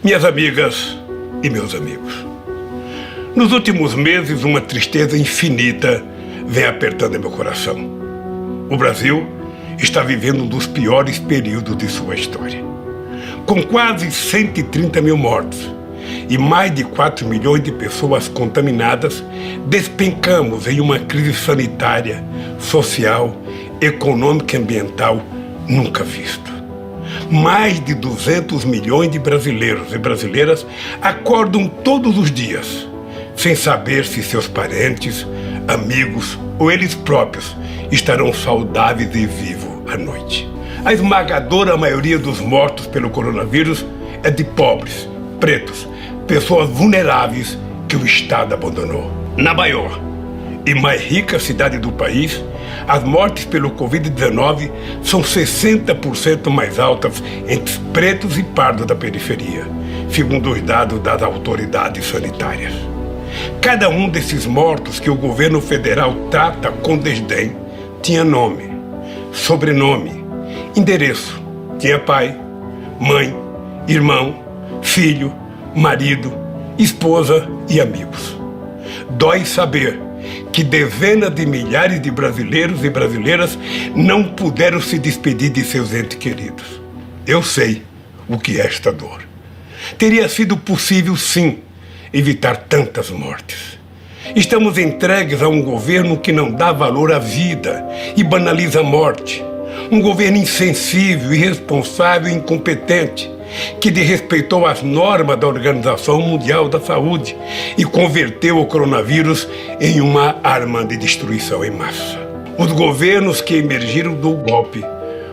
Minhas amigas e meus amigos, nos últimos meses uma tristeza infinita vem apertando meu coração. O Brasil está vivendo um dos piores períodos de sua história. Com quase 130 mil mortos e mais de 4 milhões de pessoas contaminadas, despencamos em uma crise sanitária, social, econômica e ambiental nunca vista. Mais de 200 milhões de brasileiros e brasileiras acordam todos os dias, sem saber se seus parentes, amigos ou eles próprios estarão saudáveis e vivos à noite. A esmagadora maioria dos mortos pelo coronavírus é de pobres, pretos, pessoas vulneráveis que o Estado abandonou. Na maior e mais rica cidade do país, as mortes pelo Covid-19 são 60% mais altas entre pretos e pardos da periferia, segundo os dados das autoridades sanitárias. Cada um desses mortos que o governo federal trata com desdém tinha nome, sobrenome, endereço, tinha pai, mãe, irmão, filho, marido, esposa e amigos. Dói saber que dezenas de milhares de brasileiros e brasileiras não puderam se despedir de seus entes queridos. Eu sei o que é esta dor. Teria sido possível, sim, evitar tantas mortes. Estamos entregues a um governo que não dá valor à vida e banaliza a morte. Um governo insensível, irresponsável e incompetente, que desrespeitou as normas da Organização Mundial da Saúde e converteu o coronavírus em uma arma de destruição em massa. Os governos que emergiram do golpe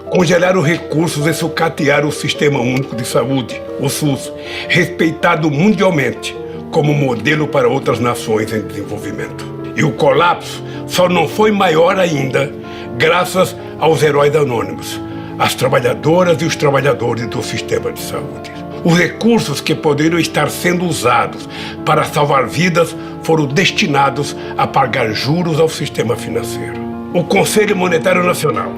congelaram recursos e sucatearam o Sistema Único de Saúde, o SUS, respeitado mundialmente como modelo para outras nações em desenvolvimento. E o colapso só não foi maior ainda graças aos heróis anônimos, as trabalhadoras e os trabalhadores do sistema de saúde. Os recursos que poderiam estar sendo usados para salvar vidas foram destinados a pagar juros ao sistema financeiro. O Conselho Monetário Nacional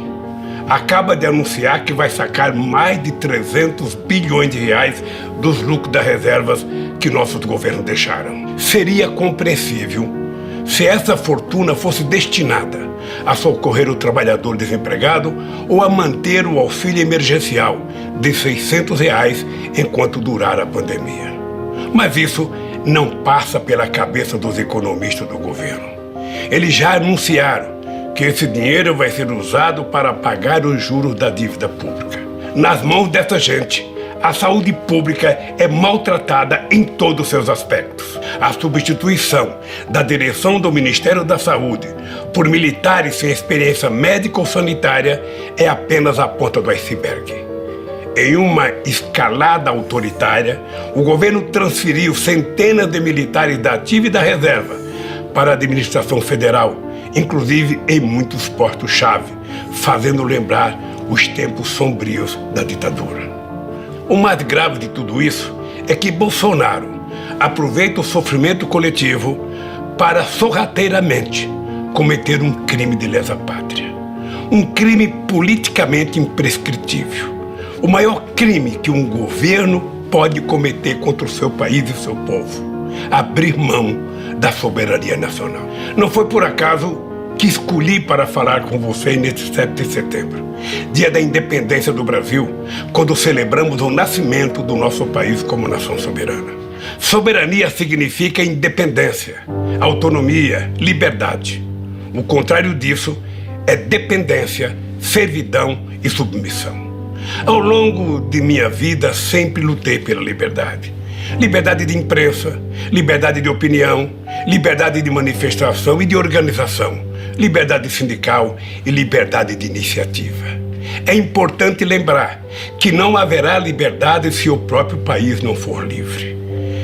acaba de anunciar que vai sacar mais de 300 bilhões de reais dos lucros das reservas que nossos governos deixaram. Seria compreensível se essa fortuna fosse destinada a socorrer o trabalhador desempregado ou a manter o auxílio emergencial de R$600 enquanto durar a pandemia. Mas isso não passa pela cabeça dos economistas do governo. Eles já anunciaram que esse dinheiro vai ser usado para pagar os juros da dívida pública. Nas mãos dessa gente, a saúde pública é maltratada em todos os seus aspectos. A substituição da direção do Ministério da Saúde por militares sem experiência médica ou sanitária é apenas a ponta do iceberg. Em uma escalada autoritária, o governo transferiu centenas de militares da ativa e da reserva para a administração federal, inclusive em muitos postos-chave, fazendo lembrar os tempos sombrios da ditadura. O mais grave de tudo isso é que Bolsonaro aproveita o sofrimento coletivo para sorrateiramente cometer um crime de lesa pátria. Um crime politicamente imprescritível. O maior crime que um governo pode cometer contra o seu país e o seu povo. Abrir mão da soberania nacional. Não foi por acaso que escolhi para falar com você neste 7 de setembro, dia da independência do Brasil, quando celebramos o nascimento do nosso país como nação soberana. Soberania significa independência, autonomia, liberdade. O contrário disso é dependência, servidão e submissão. Ao longo de minha vida, sempre lutei pela liberdade. Liberdade de imprensa, liberdade de opinião, liberdade de manifestação e de organização, liberdade sindical e liberdade de iniciativa. É importante lembrar que não haverá liberdade se o próprio país não for livre.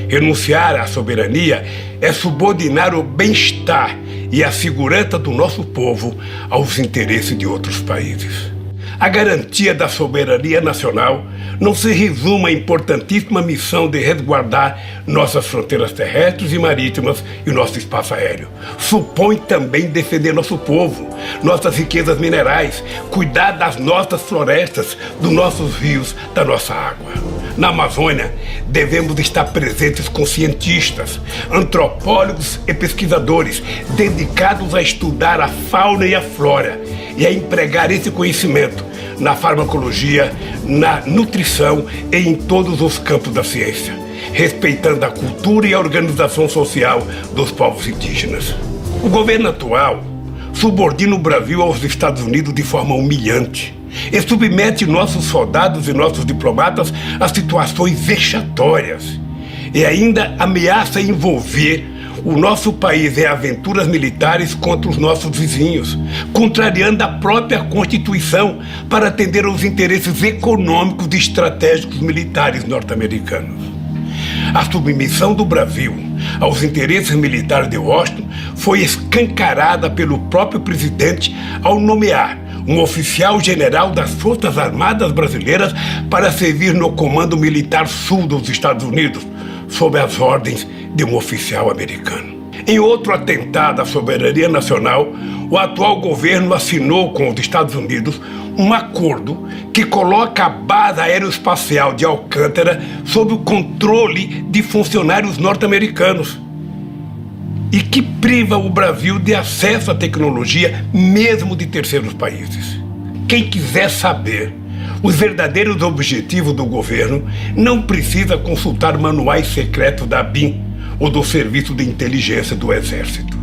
Renunciar à soberania é subordinar o bem-estar e a segurança do nosso povo aos interesses de outros países. A garantia da soberania nacional não se resume à importantíssima missão de resguardar nossas fronteiras terrestres e marítimas e nosso espaço aéreo. Supõe também defender nosso povo, nossas riquezas minerais, cuidar das nossas florestas, dos nossos rios, da nossa água. Na Amazônia, devemos estar presentes com cientistas, antropólogos e pesquisadores dedicados a estudar a fauna e a flora e a empregar esse conhecimento na farmacologia, na nutrição e em todos os campos da ciência, respeitando a cultura e a organização social dos povos indígenas. O governo atual subordina o Brasil aos Estados Unidos de forma humilhante e submete nossos soldados e nossos diplomatas a situações vexatórias e ainda ameaça envolver o nosso país em aventuras militares contra os nossos vizinhos, contrariando a própria Constituição para atender aos interesses econômicos e estratégicos militares norte-americanos. A submissão do Brasil aos interesses militares de Washington foi escancarada pelo próprio presidente ao nomear um oficial general das Forças Armadas Brasileiras para servir no Comando Militar Sul dos Estados Unidos, sob as ordens de um oficial americano. Em outro atentado à soberania nacional, o atual governo assinou com os Estados Unidos um acordo que coloca a base aeroespacial de Alcântara sob o controle de funcionários norte-americanos e que priva o Brasil de acesso à tecnologia mesmo de terceiros países. Quem quiser saber os verdadeiros objetivos do governo não precisa consultar manuais secretos da ABIN ou do Serviço de Inteligência do Exército.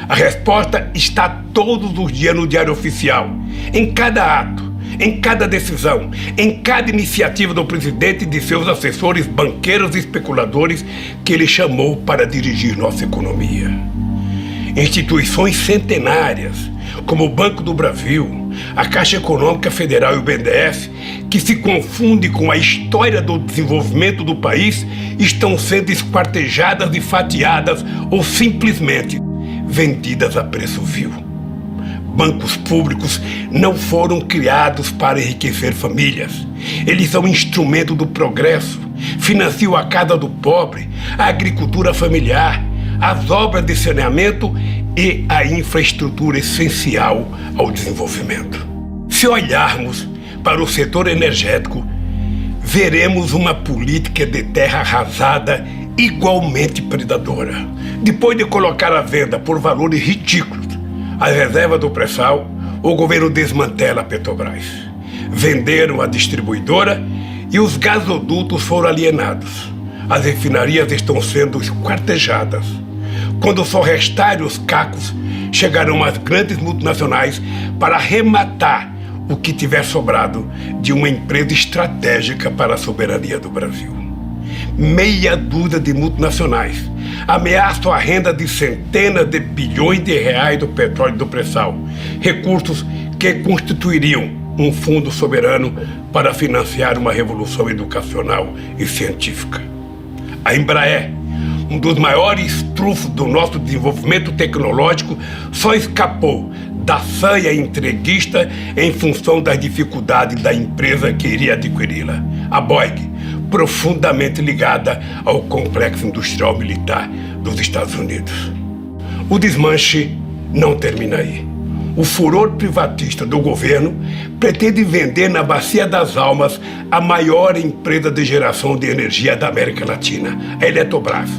A resposta está todos os dias no Diário Oficial, em cada ato, em cada decisão, em cada iniciativa do presidente e de seus assessores, banqueiros e especuladores que ele chamou para dirigir nossa economia. Instituições centenárias, como o Banco do Brasil, a Caixa Econômica Federal e o BNDES, que se confundem com a história do desenvolvimento do país, estão sendo esquartejadas e fatiadas ou simplesmente vendidas a preço vil. Bancos públicos não foram criados para enriquecer famílias. Eles são instrumento do progresso, financiam a casa do pobre, a agricultura familiar, as obras de saneamento e a infraestrutura essencial ao desenvolvimento. Se olharmos para o setor energético, veremos uma política de terra arrasada igualmente predadora. Depois de colocar à venda por valores ridículos as reservas do pré-sal, o governo desmantela a Petrobras. Venderam a distribuidora e os gasodutos foram alienados. As refinarias estão sendo esquartejadas. Quando só restarem os cacos, chegarão as grandes multinacionais para arrematar o que tiver sobrado de uma empresa estratégica para a soberania do Brasil. Meia dúzia de multinacionais ameaçam a renda de centenas de bilhões de reais do petróleo e do pré-sal, recursos que constituiriam um fundo soberano para financiar uma revolução educacional e científica. A Embraer, um dos maiores trunfos do nosso desenvolvimento tecnológico, só escapou da sanha entreguista em função das dificuldades da empresa que iria adquiri-la, a Boeing, profundamente ligada ao complexo industrial militar dos Estados Unidos. O desmanche não termina aí. O furor privatista do governo pretende vender na Bacia das Almas a maior empresa de geração de energia da América Latina, a Eletrobras,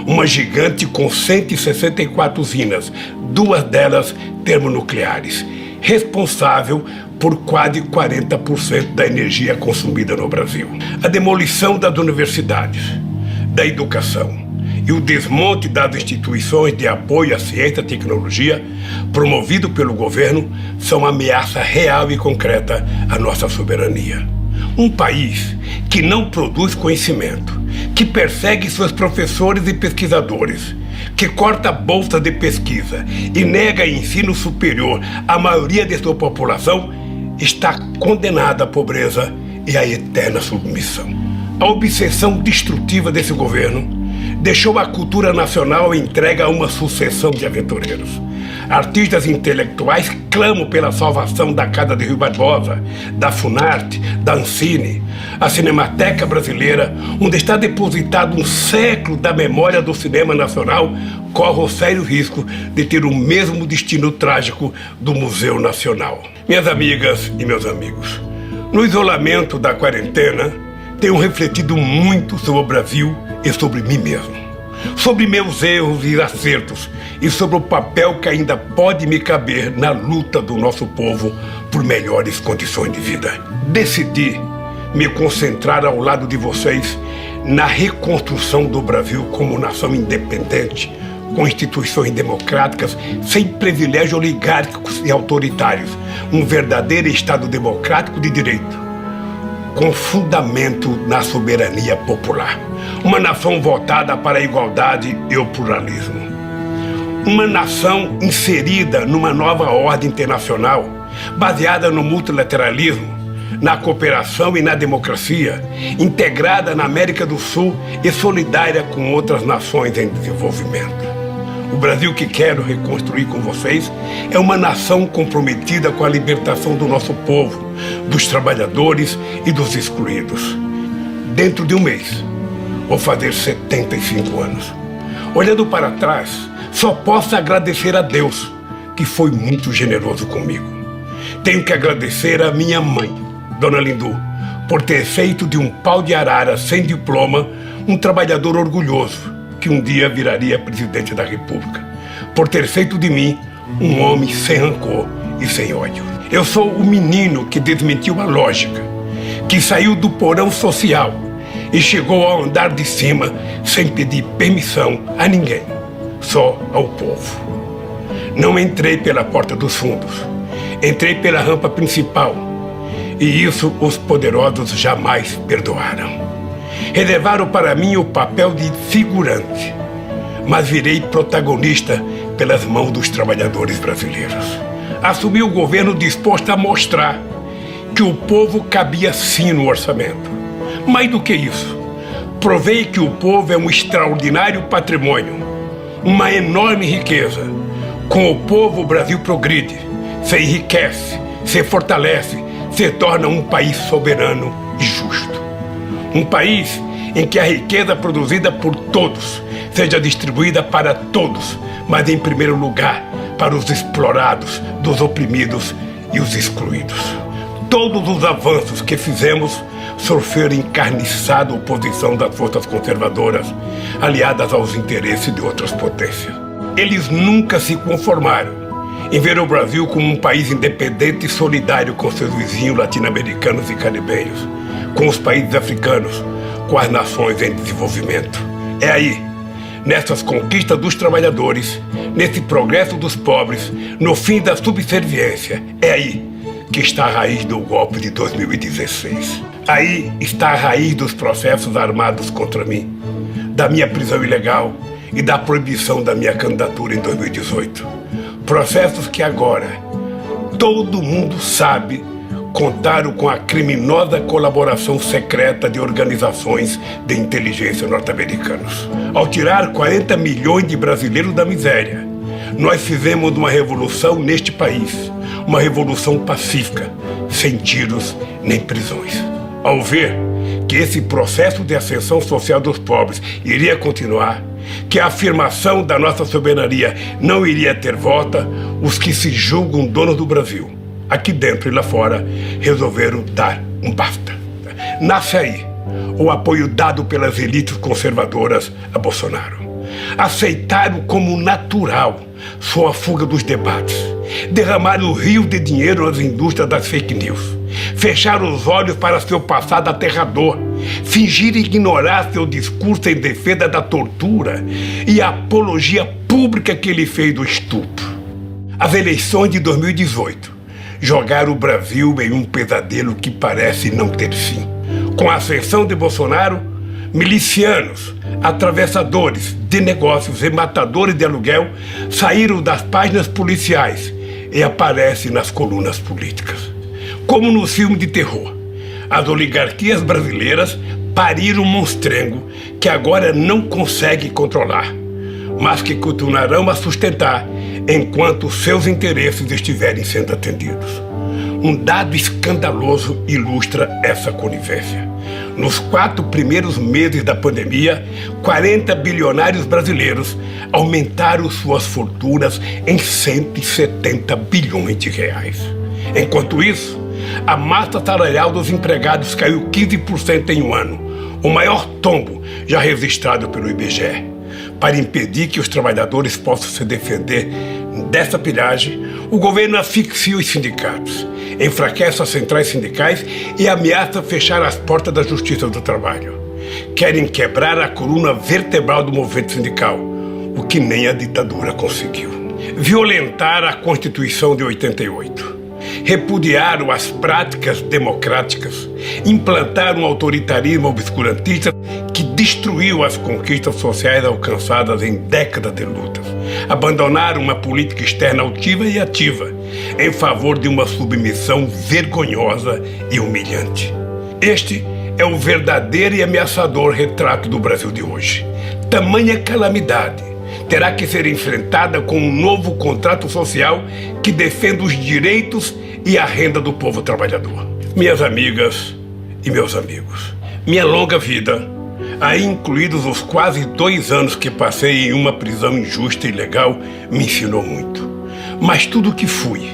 uma gigante com 164 usinas, 2 delas termonucleares, responsável por quase 40% da energia consumida no Brasil. A demolição das universidades, da educação e o desmonte das instituições de apoio à ciência e tecnologia, promovido pelo governo, são ameaça real e concreta à nossa soberania. Um país que não produz conhecimento, que persegue seus professores e pesquisadores, que corta bolsa de pesquisa e nega ensino superior à maioria de sua população, está condenada à pobreza e à eterna submissão. A obsessão destrutiva desse governo deixou a cultura nacional entregue a uma sucessão de aventureiros. Artistas intelectuais clamam pela salvação da Casa de Rui Barbosa, da Funarte, da Ancine. A Cinemateca Brasileira, onde está depositado um século da memória do cinema nacional, corre o sério risco de ter o mesmo destino trágico do Museu Nacional. Minhas amigas e meus amigos, no isolamento da quarentena, tenho refletido muito sobre o Brasil e sobre mim mesmo, sobre meus erros e acertos e sobre o papel que ainda pode me caber na luta do nosso povo por melhores condições de vida. Decidi me concentrar ao lado de vocês na reconstrução do Brasil como nação independente, com instituições democráticas, sem privilégios oligárquicos e autoritários, um verdadeiro Estado democrático de direito, com fundamento na soberania popular. Uma nação votada para a igualdade e o pluralismo. Uma nação inserida numa nova ordem internacional, baseada no multilateralismo, na cooperação e na democracia, integrada na América do Sul e solidária com outras nações em desenvolvimento. O Brasil que quero reconstruir com vocês é uma nação comprometida com a libertação do nosso povo, dos trabalhadores e dos excluídos. Dentro de um mês, vou fazer 75 anos. Olhando para trás, só posso agradecer a Deus, que foi muito generoso comigo. Tenho que agradecer a minha mãe, Dona Lindu, por ter feito de um pau de arara sem diploma um trabalhador orgulhoso, que um dia viraria presidente da República, por ter feito de mim um homem sem rancor e sem ódio. Eu sou o menino que desmentiu a lógica, que saiu do porão social e chegou ao andar de cima sem pedir permissão a ninguém, só ao povo. Não entrei pela porta dos fundos, entrei pela rampa principal, e isso os poderosos jamais perdoaram. Reservaram para mim o papel de figurante, mas virei protagonista pelas mãos dos trabalhadores brasileiros. Assumi o governo disposto a mostrar que o povo cabia sim no orçamento. Mais do que isso, provei que o povo é um extraordinário patrimônio, uma enorme riqueza. Com o povo, o Brasil progride, se enriquece, se fortalece, se torna um país soberano e justo. Um país em que a riqueza produzida por todos seja distribuída para todos, mas em primeiro lugar para os explorados, dos oprimidos e os excluídos. Todos os avanços que fizemos sofreram encarniçada oposição das forças conservadoras, aliadas aos interesses de outras potências. Eles nunca se conformaram em ver o Brasil como um país independente e solidário com seus vizinhos latino-americanos e caribenhos, com os países africanos, com as nações em desenvolvimento. É aí, nessas conquistas dos trabalhadores, nesse progresso dos pobres, no fim da subserviência, é aí que está a raiz do golpe de 2016. Aí está a raiz dos processos armados contra mim, da minha prisão ilegal e da proibição da minha candidatura em 2018. Processos que agora todo mundo sabe contaram com a criminosa colaboração secreta de organizações de inteligência norte-americanos. Ao tirar 40 milhões de brasileiros da miséria, nós fizemos uma revolução neste país, uma revolução pacífica, sem tiros nem prisões. Ao ver que esse processo de ascensão social dos pobres iria continuar, que a afirmação da nossa soberania não iria ter volta, os que se julgam donos do Brasil, aqui dentro e lá fora, resolveram dar um basta. Nasce aí o apoio dado pelas elites conservadoras a Bolsonaro. Aceitaram como natural sua fuga dos debates, derramaram rios de dinheiro nas indústrias das fake news, fecharam os olhos para seu passado aterrador, fingiram ignorar seu discurso em defesa da tortura e a apologia pública que ele fez do estupro. As eleições de 2018 jogaram o Brasil em um pesadelo que parece não ter fim. Com a ascensão de Bolsonaro, milicianos, atravessadores de negócios e matadores de aluguel saíram das páginas policiais e aparecem nas colunas políticas. Como no filme de terror, as oligarquias brasileiras pariram um monstrengo que agora não consegue controlar, mas que continuarão a sustentar enquanto seus interesses estiverem sendo atendidos. Um dado escandaloso ilustra essa conivência. Nos 4 primeiros meses da pandemia, 40 bilionários brasileiros aumentaram suas fortunas em 170 bilhões de reais. Enquanto isso, a massa salarial dos empregados caiu 15% em um ano, o maior tombo já registrado pelo IBGE. Para impedir que os trabalhadores possam se defender dessa pilhagem, o governo asfixia os sindicatos, enfraquece as centrais sindicais e ameaça fechar as portas da Justiça do Trabalho. Querem quebrar a coluna vertebral do movimento sindical, o que nem a ditadura conseguiu. Violentaram a Constituição de 88. Repudiaram as práticas democráticas, implantaram um autoritarismo obscurantista que destruiu as conquistas sociais alcançadas em décadas de lutas. Abandonaram uma política externa altiva e ativa, em favor de uma submissão vergonhosa e humilhante. Este é o verdadeiro e ameaçador retrato do Brasil de hoje. Tamanha calamidade terá que ser enfrentada com um novo contrato social que defenda os direitos e a renda do povo trabalhador. Minhas amigas e meus amigos, minha longa vida, aí incluídos os quase 2 anos que passei em uma prisão injusta e ilegal, me ensinou muito. Mas tudo que fui,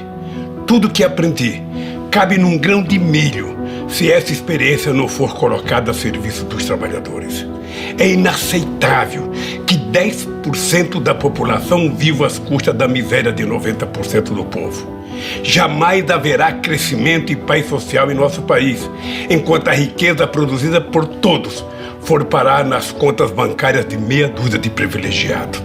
tudo que aprendi, cabe num grão de milho se essa experiência não for colocada a serviço dos trabalhadores. É inaceitável que 10% da população viva às custas da miséria de 90% do povo. Jamais haverá crescimento e paz social em nosso país, enquanto a riqueza produzida por todos for parar nas contas bancárias de meia dúzia de privilegiados.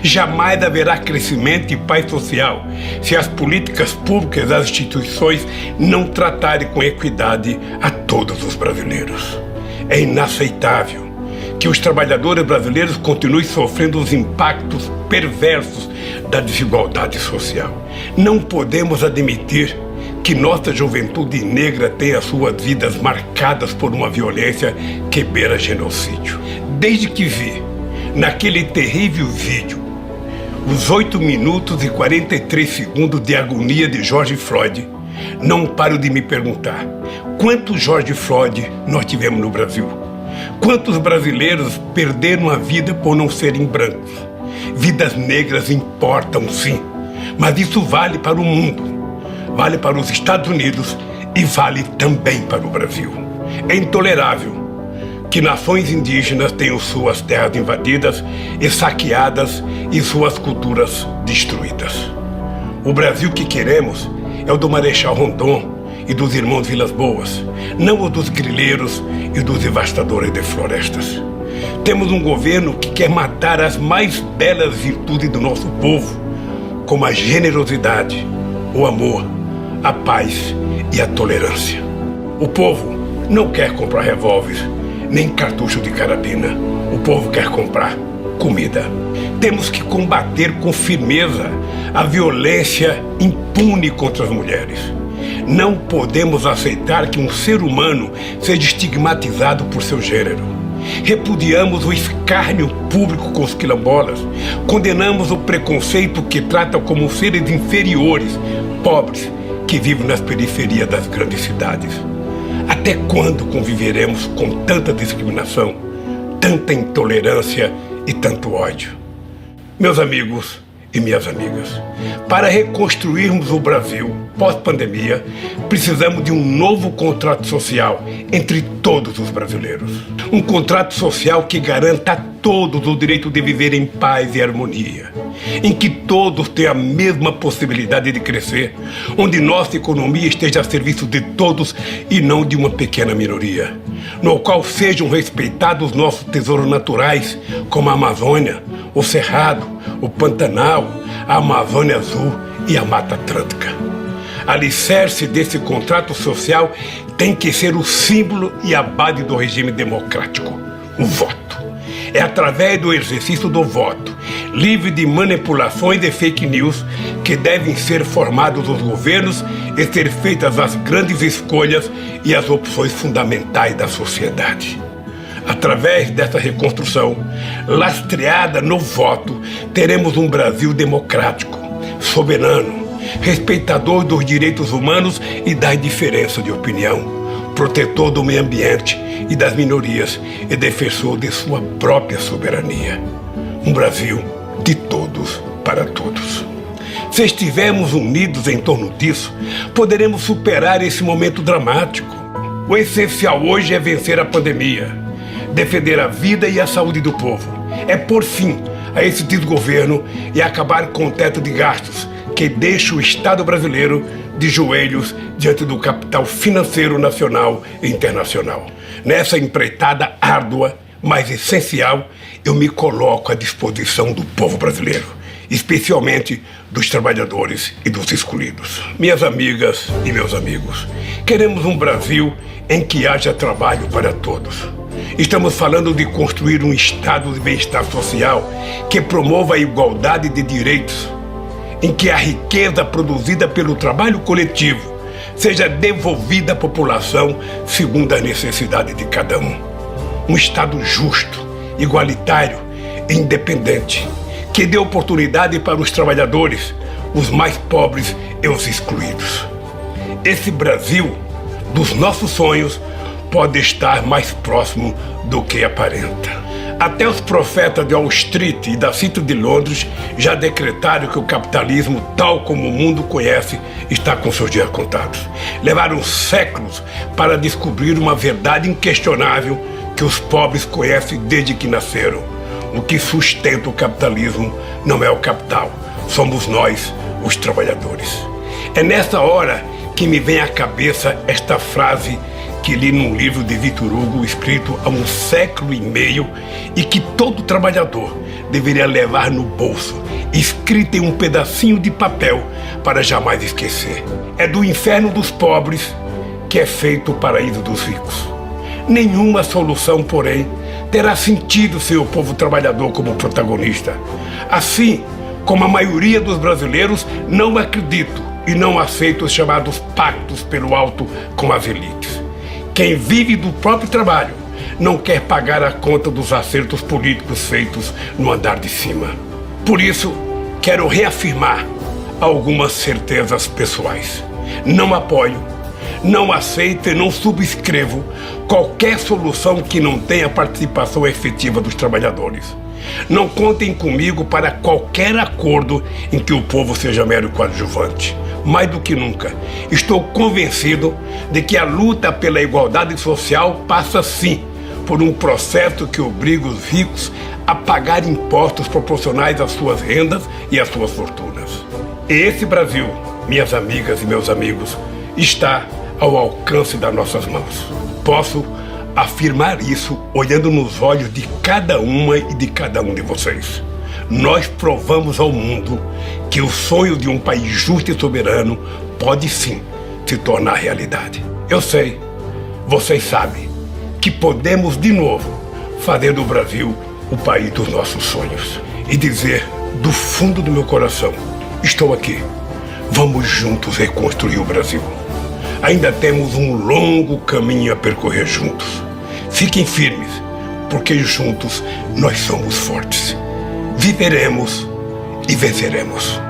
Jamais haverá crescimento e paz social se as políticas públicas e as instituições não tratarem com equidade a todos os brasileiros. É inaceitável que os trabalhadores brasileiros continuem sofrendo os impactos perversos da desigualdade social. Não podemos admitir que nossa juventude negra tenha suas vidas marcadas por uma violência que beira genocídio. Desde que vi, naquele terrível vídeo, os 8 minutos e 43 segundos de agonia de George Floyd, não paro de me perguntar: quantos George Floyd nós tivemos no Brasil? Quantos brasileiros perderam a vida por não serem brancos? Vidas negras importam, sim, mas isso vale para o mundo, vale para os Estados Unidos e vale também para o Brasil. É intolerável que nações indígenas tenham suas terras invadidas e saqueadas e suas culturas destruídas. O Brasil que queremos é o do Marechal Rondon e dos irmãos Vilas Boas, não o dos grileiros e dos devastadores de florestas. Temos um governo que quer matar as mais belas virtudes do nosso povo, como a generosidade, o amor, a paz e a tolerância. O povo não quer comprar revólver, nem cartucho de carabina. O povo quer comprar comida. Temos que combater com firmeza a violência impune contra as mulheres. Não podemos aceitar que um ser humano seja estigmatizado por seu gênero. Repudiamos o escárnio público com os quilombolas. Condenamos o preconceito que trata como seres inferiores, pobres, que vivem nas periferias das grandes cidades. Até quando conviveremos com tanta discriminação, tanta intolerância e tanto ódio? Meus amigos e minhas amigas, para reconstruirmos o Brasil pós-pandemia, precisamos de um novo contrato social entre todos os brasileiros. Um contrato social que garanta a todos o direito de viver em paz e harmonia, em que todos tenham a mesma possibilidade de crescer, onde nossa economia esteja a serviço de todos e não de uma pequena minoria, no qual sejam respeitados nossos tesouros naturais, como a Amazônia, o Cerrado, o Pantanal, a Amazônia Azul e a Mata Atlântica. Alicerce desse contrato social tem que ser o símbolo e a base do regime democrático, o voto. É através do exercício do voto, livre de manipulações e fake news, que devem ser formados os governos e ser feitas as grandes escolhas e as opções fundamentais da sociedade. Através dessa reconstrução, lastreada no voto, teremos um Brasil democrático, soberano, respeitador dos direitos humanos e da diferença de opinião, protetor do meio ambiente e das minorias e defensor de sua própria soberania. Um Brasil de todos para todos. Se estivermos unidos em torno disso, poderemos superar esse momento dramático. O essencial hoje é vencer a pandemia, defender a vida e a saúde do povo. É pôr fim a esse desgoverno e acabar com o teto de gastos que deixa o Estado brasileiro de joelhos diante do capital financeiro nacional e internacional. Nessa empreitada árdua, mas essencial, eu me coloco à disposição do povo brasileiro, especialmente dos trabalhadores e dos excluídos. Minhas amigas e meus amigos, queremos um Brasil em que haja trabalho para todos. Estamos falando de construir um estado de bem-estar social que promova a igualdade de direitos, em que a riqueza produzida pelo trabalho coletivo seja devolvida à população segundo a necessidade de cada um. Um Estado justo, igualitário e independente, que dê oportunidade para os trabalhadores, os mais pobres e os excluídos. Esse Brasil dos nossos sonhos pode estar mais próximo do que aparenta. Até os profetas de Wall Street e da City de Londres já decretaram que o capitalismo, tal como o mundo conhece, está com seus dias contados. Levaram séculos para descobrir uma verdade inquestionável que os pobres conhecem desde que nasceram. O que sustenta o capitalismo não é o capital, somos nós, os trabalhadores. É nessa hora que me vem à cabeça esta frase que li num livro de Victor Hugo, escrito há 1 século e meio, e que todo trabalhador deveria levar no bolso, escrita em um pedacinho de papel para jamais esquecer. É do inferno dos pobres que é feito o paraíso dos ricos. Nenhuma solução, porém, terá sentido sem o povo trabalhador como protagonista. Assim como a maioria dos brasileiros não acredito e não aceito os chamados pactos pelo alto com as elites. Quem vive do próprio trabalho não quer pagar a conta dos acertos políticos feitos no andar de cima. Por isso, quero reafirmar algumas certezas pessoais. Não apoio, não aceito e não subscrevo qualquer solução que não tenha participação efetiva dos trabalhadores. Não contem comigo para qualquer acordo em que o povo seja mero coadjuvante. Mais do que nunca, estou convencido de que a luta pela igualdade social passa sim por um processo que obriga os ricos a pagar impostos proporcionais às suas rendas e às suas fortunas. E esse Brasil, minhas amigas e meus amigos, está ao alcance das nossas mãos. Posso afirmar isso olhando nos olhos de cada uma e de cada um de vocês. Nós provamos ao mundo que o sonho de um país justo e soberano pode sim se tornar realidade. Eu sei, vocês sabem, que podemos de novo fazer do Brasil o país dos nossos sonhos. E dizer do fundo do meu coração, estou aqui, vamos juntos reconstruir o Brasil. Ainda temos um longo caminho a percorrer juntos. Fiquem firmes, porque juntos nós somos fortes. Viveremos e venceremos.